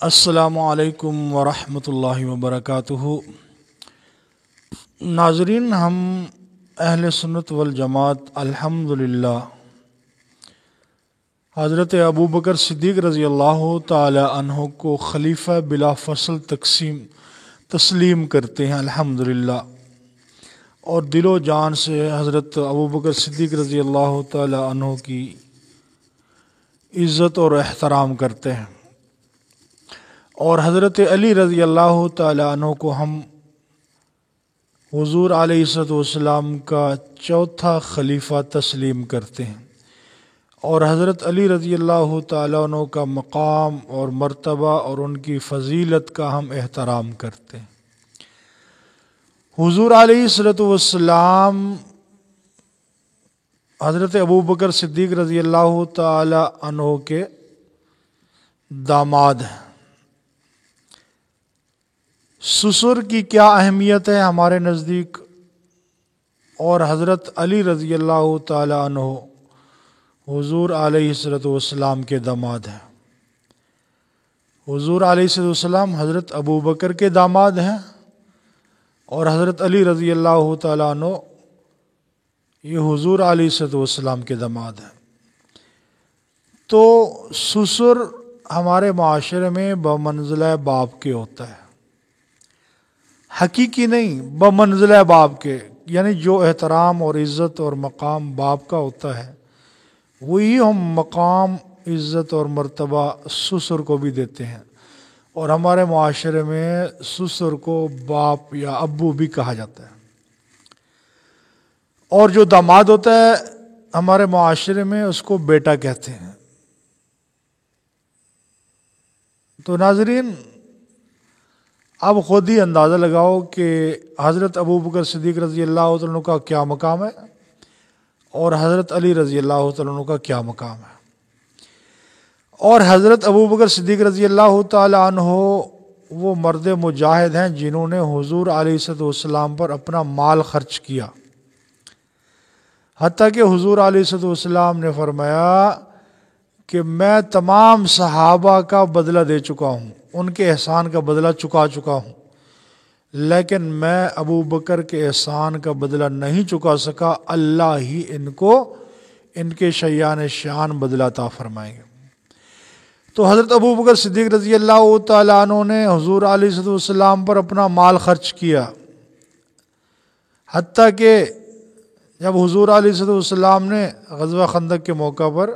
السلام علیکم ورحمۃ اللہ وبرکاتہ۔ ناظرین، ہم اہل سنت والجماعت الحمدللہ حضرت ابوبکر صدیق رضی اللہ تعالی عنہ کو خلیفہ بلا فصل تسلیم کرتے ہیں الحمدللہ، اور دل و جان سے حضرت ابوبکر صدیق رضی اللہ تعالی عنہ کی عزت اور احترام کرتے ہیں، اور حضرت علی رضی اللہ تعالی عنہ کو ہم حضور علیہ السلام کا چوتھا خلیفہ تسلیم کرتے ہیں، اور حضرت علی رضی اللہ تعالی عنہ کا مقام اور مرتبہ اور ان کی فضیلت کا ہم احترام کرتے ہیں۔ حضور علیہ السلام حضرت ابوبکر صدیق رضی اللہ تعالی عنہ کے داماد ہیں۔ سسر کی کیا اہمیت ہے ہمارے نزدیک، اور حضرت علی رضی اللہ تعالی عنہ حضور علیہ السلام کے داماد ہیں۔ حضور علیہ السلام حضرت ابوبکر کے داماد ہیں، اور حضرت علی رضی اللہ تعالی عنہ یہ حضور علیہ السلام کے داماد ہیں۔ تو سسر ہمارے معاشرے میں بمنزلہ باپ کے ہوتا ہے، حقیقی نہیں، بمنزلہ باپ کے، یعنی جو احترام اور عزت اور مقام باپ کا ہوتا ہے وہی ہم مقام، عزت اور مرتبہ سسر کو بھی دیتے ہیں، اور ہمارے معاشرے میں سسر کو باپ یا ابو بھی کہا جاتا ہے، اور جو داماد ہوتا ہے ہمارے معاشرے میں اس کو بیٹا کہتے ہیں۔ تو ناظرین، اب خود ہی اندازہ لگاؤ کہ حضرت ابوبکر صدیق رضی اللہ عنہ کا کیا مقام ہے اور حضرت علی رضی اللہ عنہ کا کیا مقام ہے۔ اور حضرت ابوبکر صدیق رضی اللہ تعالی عنہ وہ مرد مجاہد ہیں جنہوں نے حضور علیہ السلام پر اپنا مال خرچ کیا، حتیٰ کہ حضور علیہ السلام نے فرمایا کہ میں تمام صحابہ کا بدلہ دے چکا ہوں، ان کے احسان کا بدلہ چکا چکا ہوں، لیکن میں ابو بکر کے احسان کا بدلہ نہیں چکا سکا، اللہ ہی ان کو ان کے شیان شان بدلہ عطا فرمائیں گے۔ تو حضرت ابو بکر صدیق رضی اللہ تعالیٰ عنہ نے حضور علیہ السلام پر اپنا مال خرچ کیا، حتیٰ کہ جب حضور علیہ السلام نے غزوہ خندق کے موقع پر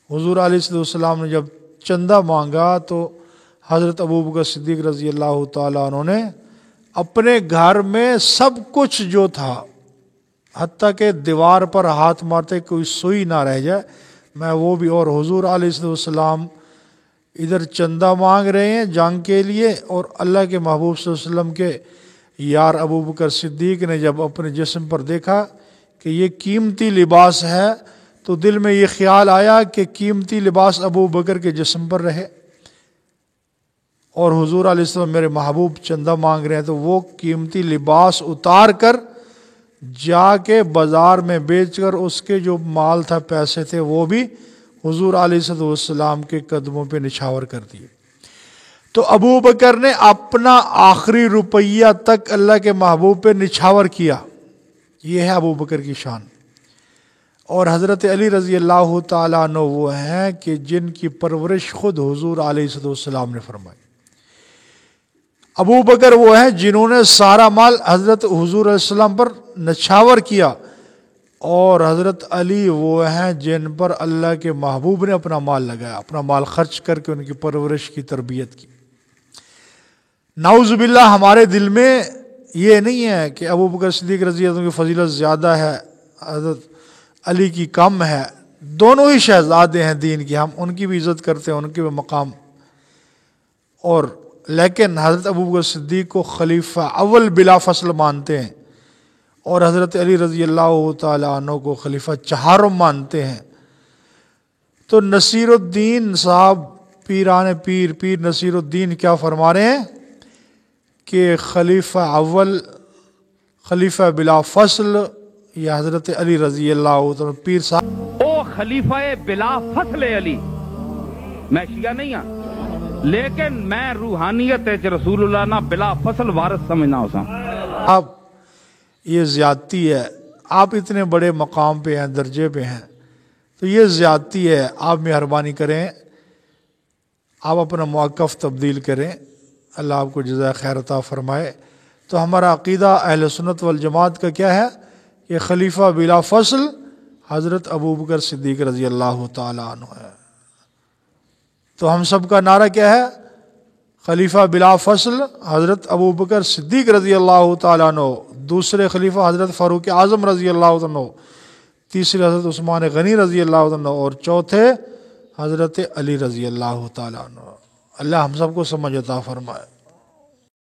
حضور علیہ السلام نے جب چندہ مانگا تو حضرت ابوبکر صدیق رضی اللہ تعالیٰ عنہ نے اپنے گھر میں سب کچھ جو تھا، حتیٰ کہ دیوار پر ہاتھ مارتے کوئی سوئی نہ رہ جائے، میں وہ بھی، اور حضور علیہ السلام ادھر چندہ مانگ رہے ہیں جنگ کے لیے، اور اللہ کے محبوب صلی اللہ علیہ وسلم کے یار ابوبکر صدیق نے جب اپنے جسم پر دیکھا کہ یہ قیمتی لباس ہے تو دل میں یہ خیال آیا کہ قیمتی لباس ابو بکر کے جسم پر رہے، اور حضور علیہ السلام میرے محبوب چندہ مانگ رہے ہیں، تو وہ قیمتی لباس اتار کر جا کے بازار میں بیچ کر اس کے جو مال تھا، پیسے تھے، وہ بھی حضور علیہ السلام کے قدموں پہ نچھاور کر دیے۔ تو ابو بکر نے اپنا آخری روپیہ تک اللہ کے محبوب پہ نچھاور کیا، یہ ہے ابو بکر کی شان۔ اور حضرت علی رضی اللہ تعالیٰ عنہ وہ ہیں کہ جن کی پرورش خود حضور علیہ السلام نے فرمائی۔ ابو بکر وہ ہیں جنہوں نے سارا مال حضرت حضور علیہ السلام پر نچھاور کیا، اور حضرت علی وہ ہیں جن پر اللہ کے محبوب نے اپنا مال لگایا، اپنا مال خرچ کر کے ان کی پرورش کی، تربیت کی۔ نعوذ باللہ ہمارے دل میں یہ نہیں ہے کہ ابو بکر صدیق رضی اللہ عنہ کی فضیلت زیادہ ہے، حضرت علی کی کم ہے، دونوں ہی شہزادے ہیں دین کی، ہم ان کی بھی عزت کرتے ہیں، ان کے بھی مقام، اور لیکن حضرت ابوبکر صدیق کو خلیفہ اول بلا فصل مانتے ہیں، اور حضرت علی رضی اللہ تعالی عنہ کو خلیفہ چہارم مانتے ہیں۔ تو نصیر الدین صاحب، پیران پیر نصیر الدین کیا فرما رہے ہیں کہ خلیفہ اول، خلیفہ بلا فصل یہ حضرت علی رضی اللہ عنہ، پیر صاحب او خلیفہ بلا فصل علی، میں شیعہ نہیں ہاں، لیکن میں روحانیت رسول اللہ نہ بلا فصل وارث سمجھنا ہو سا. اب یہ زیادتی ہے، آپ اتنے بڑے مقام پہ ہیں، درجے پہ ہیں، تو یہ زیادتی ہے. آپ مہربانی کریں، آپ اپنا موقف تبدیل کریں، اللہ آپ کو جزائے خیر عطا فرمائے. تو ہمارا عقیدہ اہل سنت والجماعت کا کیا ہے کہ خلیفہ بلا فصل حضرت ابوبکر صدیق رضی اللہ تعالیٰ عنہ ہے. تو ہم سب کا نعرہ کیا ہے؟ خلیفہ بلا فصل حضرت ابوبکر صدیق رضی اللہ تعالیٰ عنہ، دوسرے خلیفہ حضرت فاروق اعظم رضی اللہ عنہ، تیسرے حضرت عثمان غنی رضی اللہ عنہ، اور چوتھے حضرت علی رضی اللہ تعالیٰ عنہ. اللہ ہم سب کو سمجھ عطا فرمائے.